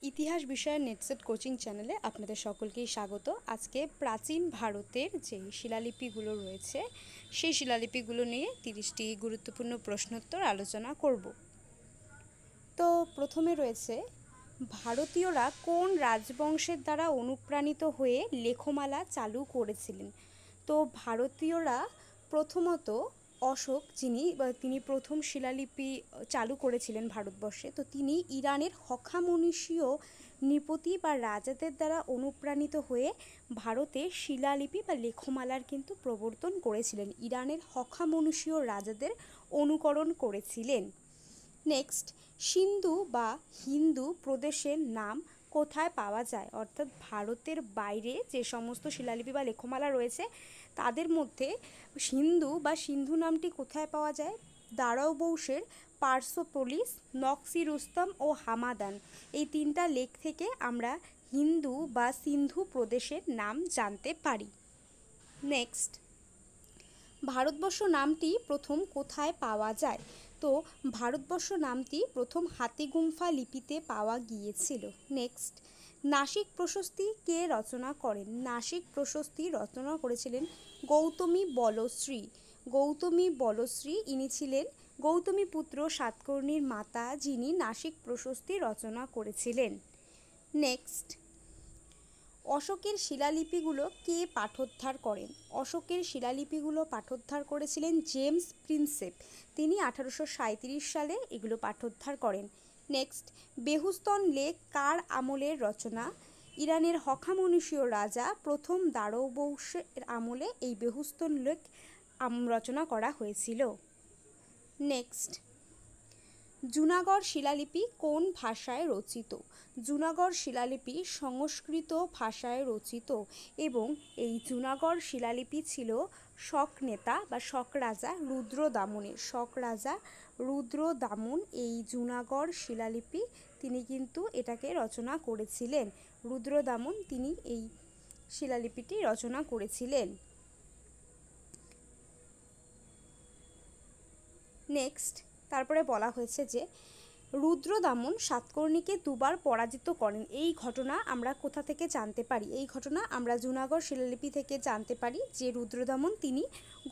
ইতিহাস বিষয়ের NET SET coaching চ্যানেলে আপনাদের সকলকেই স্বাগত। আজকে প্রাচীন ভারতের যে শিলালিপিগুলো রয়েছে সেই শিলালিপিগুলো নিয়ে 30টি গুরুত্বপূর্ণ প্রশ্নোত্তর আলোচনা করব। তো প্রথমে রয়েছে, ভারতীয়রা কোন রাজবংশের দ্বারা অনুপ্রাণিত হয়ে লেখমালা চালু করেছিলেন? তো ভারতীয়রা প্রথমত অশোক, তিনি প্রথম শিলালিপি চালু করেছিলেন ভারতবর্ষে। তো তিনি ইরানের হখামনীষীয় নৃপতি বা রাজাদের দ্বারা অনুপ্রাণিত হয়ে ভারতে শিলালিপি বা লেখমালার কিন্তু প্রবর্তন করেছিলেন। ইরানের হখামনীষীয় রাজাদের অনুকরণ করেছিলেন। নেক্সট, সিন্ধু বা হিন্দু প্রদেশের নাম কোথায় পাওয়া যায়? অর্থাৎ ভারতের বাইরে যে সমস্ত শিলালিপি বা লেখমালা রয়েছে তাদের মধ্যে সিন্ধু বা সিন্ধু নামটি কোথায় পাওয়া যায়? দারাও বংশের পার্সোপোলিস, নকশি রুস্তম ও হামাদান, এই তিনটা লেখ থেকে আমরা হিন্দু বা সিন্ধু প্রদেশের নাম জানতে পারি। নেক্সট, ভারতবর্ষ নামটি প্রথম কোথায় পাওয়া যায়? তো ভারতবর্ষ নামটি প্রথম হাতিগুম্ফা লিপিতে পাওয়া গিয়েছিল। নেক্সট, নাসিক প্রশস্তি কে রচনা করেন? নাসিক প্রশস্তি রচনা করেছিলেন গৌতমী বলশ্রী। গৌতমী বলশ্রী ইনি ছিলেন গৌতমীপুত্র সাতকর্ণীর মাতা, যিনি নাসিক প্রশস্তি রচনা করেছিলেন। নেক্সট, অশোকের শিলালিপিগুলো কে পাঠোদ্ধার করেন? অশোকের শিলালিপিগুলো পাঠোদ্ধার করেছিলেন জেমস প্রিন্সেপ। তিনি 1837 সালে এগুলো পাঠোদ্ধার করেন। নেক্সট, বেহুস্তন লেখ কার আমলের রচনা? ইরানের হখামনীষীয় রাজা প্রথম দারাও বংশের আমলে এই বেহুস্তন লেখ রচনা করা হয়েছিল। নেক্সট, জুনাগড় শিলালিপি কোন ভাষায় রচিত? জুনাগড় শিলালিপি সংস্কৃত ভাষায় রচিত এবং এই জুনাগড় শিলালিপি ছিল শক নেতা বা শক রাজা রুদ্রদামনের। শক রাজা রুদ্রদামন এই জুনাগড় শিলালিপি তিনি কিন্তু এটাকে রচনা করেছিলেন। রুদ্রদামন তিনি এই শিলালিপিটি রচনা করেছিলেন। নেক্সট, তারপরে বলা হয়েছে যে রুদ্রদামন সাতকর্ণীকে দুবার পরাজিত করেন। এই ঘটনা আমরা কোথা থেকে জানতে পারি? এই ঘটনা আমরা জুনাগড় শিলালিপি থেকে জানতে পারি যে রুদ্রদামন তিনি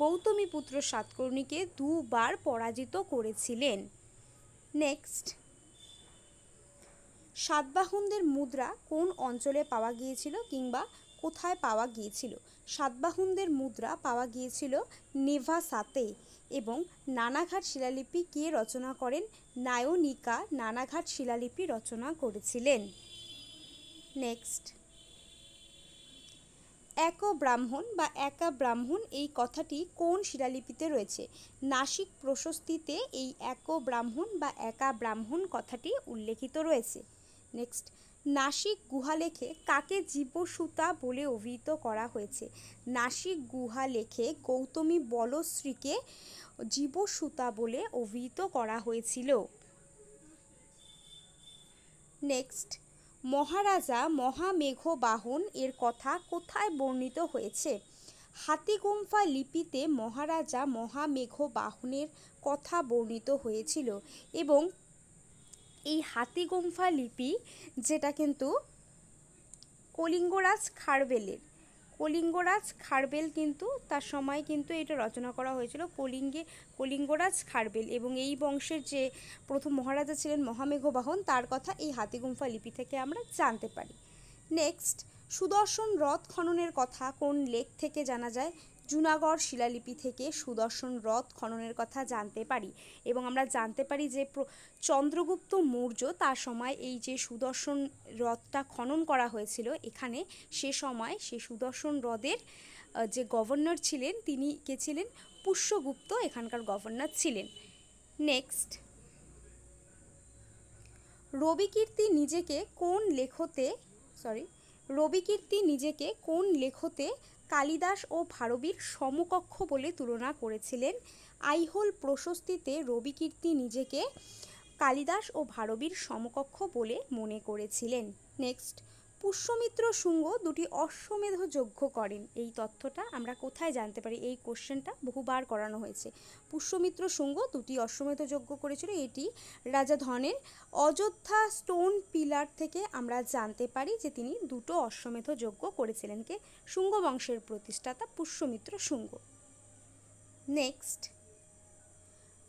গৌতমীপুত্র সাতকর্ণীকে দুবার পরাজিত করেছিলেন। নেক্সট, সাতবাহনদের মুদ্রা কোন অঞ্চলে পাওয়া গিয়েছিল কিংবা কোথায় পাওয়া গিয়েছিল? সাতবাহনদের মুদ্রা পাওয়া গিয়েছিল নেভাসাতে। এবং নানাঘাট শিলালিপি কে রচনা করেন? নায়নিকা নানাঘাট শিলালিপি রচনা করেছিলেন। নেক্সট, এক ব্রাহ্মণ বা একা ব্রাহ্মণ এই কথাটি কোন শিলালিপিতে রয়েছে? নাসিক প্রশস্তিতে এই এক ব্রাহ্মণ বা একা ব্রাহ্মণ কথাটি উল্লেখিত রয়েছে। নেক্সট, নাসিক গুহালেখে কাকে জীবসুতা বলে অভিহিত করা হয়েছে? নাসিক গুহালেখে গৌতমী বলশ্রীকে জীবসুতা বলে অভিহিত করা হয়েছিল। নেক্সট, মহারাজা মহামেঘবাহন এর কথা কোথায় বর্ণিত হয়েছে? হাতিগুম্ফা লিপিতে মহারাজা মহামেঘবাহনের কথা বর্ণিত হয়েছিল এবং এই হাতিগুম্ফা লিপি যেটা কিন্তু কলিঙ্গরাজ খারবেল কিন্তু তার সময় কিন্তু এটা রচনা করা হয়েছিল কলিঙ্গরাজ খারবেল, এবং এই বংশের যে প্রথম মহারাজা ছিলেন মহামেঘবাহন তার কথা এই হাতিগুম্ফা লিপি থেকে আমরা জানতে পারি। নেক্সট, সুদর্শন রথ খননের কথা কোন লেখ থেকে জানা যায়? জুনাগড় শিলালিপি থেকে সুদর্শন রথ খননের কথা জানতে পারি এবং আমরা জানতে পারি যে চন্দ্রগুপ্ত মৌর্য তার সময় এই যে সুদর্শন রথটা খনন করা হয়েছিল এখানে, সে সময় সে সুদর্শন হ্রদের যে গভর্নর ছিলেন তিনি কে ছিলেন? পুষ্যগুপ্ত এখানকার গভর্নর ছিলেন। নেক্সট, রবিকীর্তি নিজেকে কোন লেখতে কালিদাস ও ভারবীর সমকক্ষ বলে তুলনা করেছিলেন? আইহোল প্রশস্তিতে রবিকীর্তি নিজেকে কালিদাস ও ভারবীর সমকক্ষ বলে মনে করেছিলেন। নেক্সট, পুষ্যমিত্র শুঙ্গ দুটি অশ্বমেধ যজ্ঞ করেন। এই তথ্যটা আমরা কোথায় জানতে পারি? এই কোশ্চেনটা বহুবার করানো হয়েছে। পুষ্যমিত্র শুঙ্গ দুটি অশ্বমেধ যজ্ঞ করেছিল, এটি রাজা ধনের অযোধ্যা স্টোন পিলার থেকে আমরা জানতে পারি যে তিনি দুটো অশ্বমেধ যজ্ঞ করেছিলেন। কে? শুঙ্গ বংশের প্রতিষ্ঠাতা পুষ্যমিত্র শুঙ্গ। নেক্সট,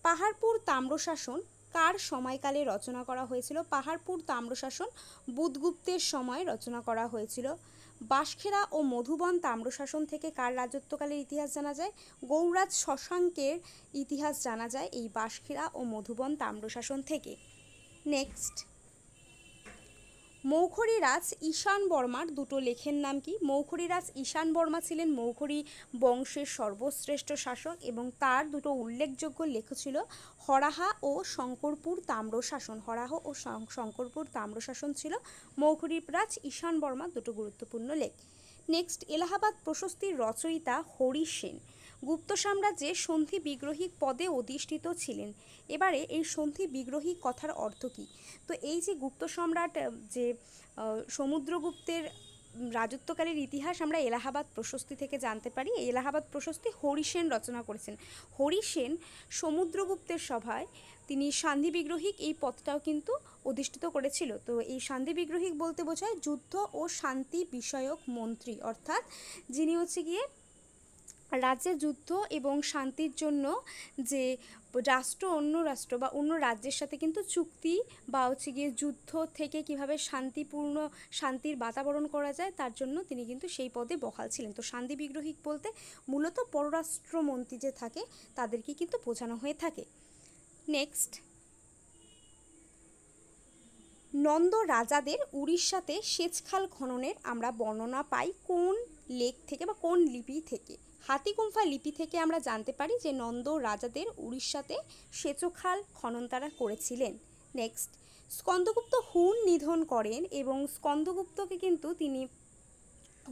পাহাড়পুর তাম্রশাসন কার সময়কালে রচনা করা হয়েছিল? পাহাড়পুর তাম্রশাসন বুধগুপ্তের সময় রচনা করা হয়েছিল। বাঁশখেড়া ও মধুবন তাম্রশাসন থেকে কার রাজত্বকালের ইতিহাস জানা যায়? গৌড়রাজ শশাঙ্কের ইতিহাস জানা যায় এই বাঁশখেড়া ও মধুবন তাম্রশাসন থেকে। নেক্সট, মৌখরীরাজ ঈশান বর্মার দুটো লেখের নাম কি? মৌখরীরাজ ঈশান বর্মা ছিলেন মৌখরী বংশের সর্বশ্রেষ্ঠ শাসক এবং তার দুটো উল্লেখযোগ্য লেখ ছিল হরাহা ও শঙ্করপুর তাম্রশাসন। হরাহ ও শঙ্করপুর তাম্রশাসন ছিল মৌখরীরাজ ঈশান বর্মার দুটো গুরুত্বপূর্ণ লেখ। নেক্সট, এলাহাবাদ প্রশস্তির রচয়িতা হরি সেন গুপ্ত সাম্রাজ্যে সন্ধি বিগ্রহী পদে অধিষ্ঠিত ছিলেন। এবারে এই সন্ধি বিগ্রহী কথার অর্থ কী? তো এই যে গুপ্ত সম্রাট যে সমুদ্রগুপ্তের রাজত্বকালের ইতিহাস আমরা এলাহাবাদ প্রশস্তি থেকে জানতে পারি। এই এলাহাবাদ প্রশস্তি হরি সেন রচনা করেছেন। হরি সেন সমুদ্রগুপ্তের সভায় তিনি সান্ধ্যী বিগ্রহিক এই পদটাও কিন্তু অধিষ্ঠিত করেছিল। তো এই সান্ধ্যী বিগ্রহিক বলতে বোঝায় যুদ্ধ ও শান্তি বিষয়ক মন্ত্রী, অর্থাৎ যিনি হচ্ছে গিয়ে রাজ্যের যুদ্ধ এবং শান্তির জন্য যে রাষ্ট্র অন্য রাষ্ট্র বা অন্য রাজ্যের সাথে কিন্তু চুক্তি বা হচ্ছে গিয়ে যুদ্ধ থেকে কিভাবে শান্তির বাতাবরণ করা যায় তার জন্য তিনি কিন্তু সেই পদে বহাল ছিলেন। তো শান্তি বিগ্রহিক বলতে মূলত পররাষ্ট্রমন্ত্রী যে থাকে তাদেরকে কিন্তু বোঝানো হয়ে থাকে। নেক্সট, নন্দ রাজাদের উড়িষ্যাতে সেচখাল খননের আমরা বর্ণনা পাই কোন লেখ থেকে বা কোন লিপি থেকে? হাতিগুম্ফা লিপি থেকে আমরা জানতে পারি যে নন্দ রাজাদের উড়িষ্যাতে সেচখাল খনন তারা করেছিলেন। নেক্সট, স্কন্দগুপ্ত হুন নিধন করেন এবং স্কন্দগুপ্তকে কিন্তু তিনি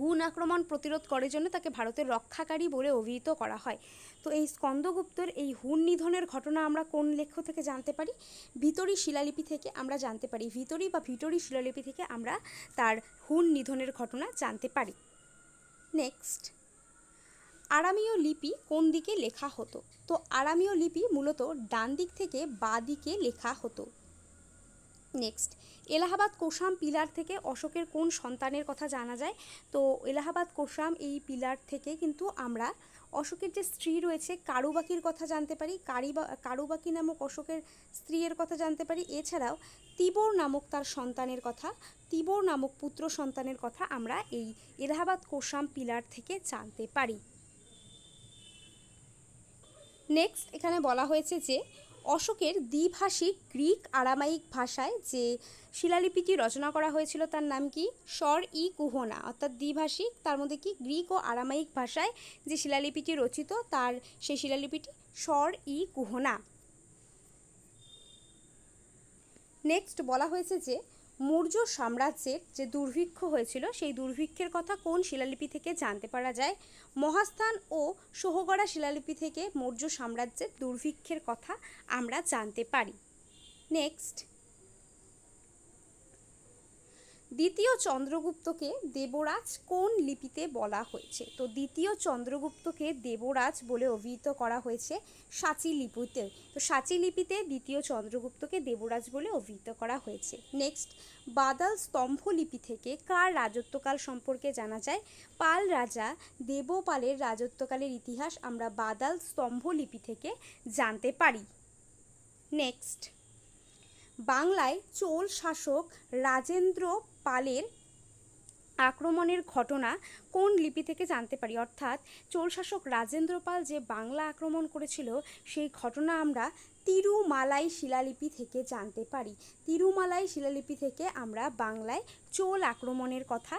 হুন আক্রমণ প্রতিরোধ করার জন্য তাকে ভারতের রক্ষাকারী বলে অভিহিত করা হয়। তো এই স্কন্দগুপ্তর এই হুন নিধনের ঘটনা আমরা কোন লেখ্য থেকে জানতে পারি? ভিতরি শিলালিপি থেকে আমরা জানতে পারি। ভিতরি শিলালিপি থেকে আমরা তার হুন নিধনের ঘটনা জানতে পারি। নেক্সট, আরামীয় লিপি কোন দিকে লেখা হতো? তো আরামীয় লিপি মূলত ডান দিক থেকে বাঁ দিকে লেখা হতো। নেক্সট, এলাহাবাদ কোশাম পিলার থেকে অশোকের কোন সন্তানের কথা জানা যায়? তো এলাহাবাদ কোশাম এই পিলার থেকে কিন্তু আমরা অশোকের যে স্ত্রী রয়েছে কারুবাকির কথা জানতে পারি। কারুবাকি নামক অশোকের স্ত্রীর কথা জানতে পারি। এছাড়াও তিবর নামক তার সন্তানের কথা, তিবর নামক পুত্র সন্তানের কথা আমরা এই এলাহাবাদ কোশাম পিলার থেকে জানতে পারি। নেক্সট, এখানে বলা হয়েছে যে অশোকের দ্বিভাষিক গ্রিক আরামাইক ভাষায় যে শিলালিপিটি রচনা করা হয়েছিল তার নাম কি? স্বর-ই কুহনা, অর্থাৎ দ্বিভাষিক, তার মধ্যে কি গ্রিক ও আরামাইক ভাষায় যে শিলালিপিটি রচিত তার সেই শিলালিপিটি স্বর-ই কুহনা। নেক্সট, বলা হয়েছে যে মৌর্য সাম্রাজ্যের যে দুর্ভিক্ষ হয়েছিল সেই দুর্ভিক্ষের কথা কোন শিলালিপি থেকে জানতে পারা যায়? মহাস্থান ও সোহগড়া শিলালিপি থেকে মৌর্য সাম্রাজ্যের দুর্ভিক্ষের কথা আমরা জানতে পারি। নেক্সট, দ্বিতীয় চন্দ্রগুপ্তকে দেবরাজ কোন লিপিতে বলা হয়েছে? তো দ্বিতীয় চন্দ্রগুপ্তকে দেবরাজ বলে অভিহিত করা হয়েছে সাঁচি লিপিতে। তো সাঁচি লিপিতে দ্বিতীয় চন্দ্রগুপ্তকে দেবরাজ বলে অভিহিত করা হয়েছে। নেক্সট, বাদাল স্তম্ভ লিপি থেকে কার রাজত্বকাল সম্পর্কে জানা যায়? পাল রাজা দেবপালের রাজত্বকালের ইতিহাস আমরা বাদাল স্তম্ভ লিপি থেকে জানতে পারি। নেক্সট, বাংলায় চোল শাসক রাজেন্দ্র পালের আক্রমণের ঘটনা কোন লিপি থেকে জানতে পারি? অর্থাৎ চোল শাসক রাজেন্দ্র পাল যে বাংলা আক্রমণ করেছিল সেই ঘটনা আমরা তিরুমালাই শিলালিপি থেকে জানতে পারি। তিরুমালাই শিলালিপি থেকে আমরা বাংলায় চোল আক্রমণের কথা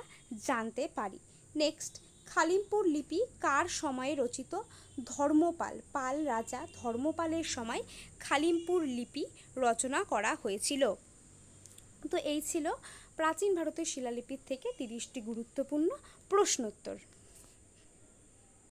জানতে পারি। নেক্সট, খালিমপুর লিপি কার সময়ে রচিত? ধর্মপাল, পাল রাজা ধর্মপালের সময় খালিমপুর লিপি রচনা করা হয়েছিল। তো এই ছিল প্রাচীন ভারতের শিলালিপির থেকে 30টি গুরুত্বপূর্ণ প্রশ্নোত্তর।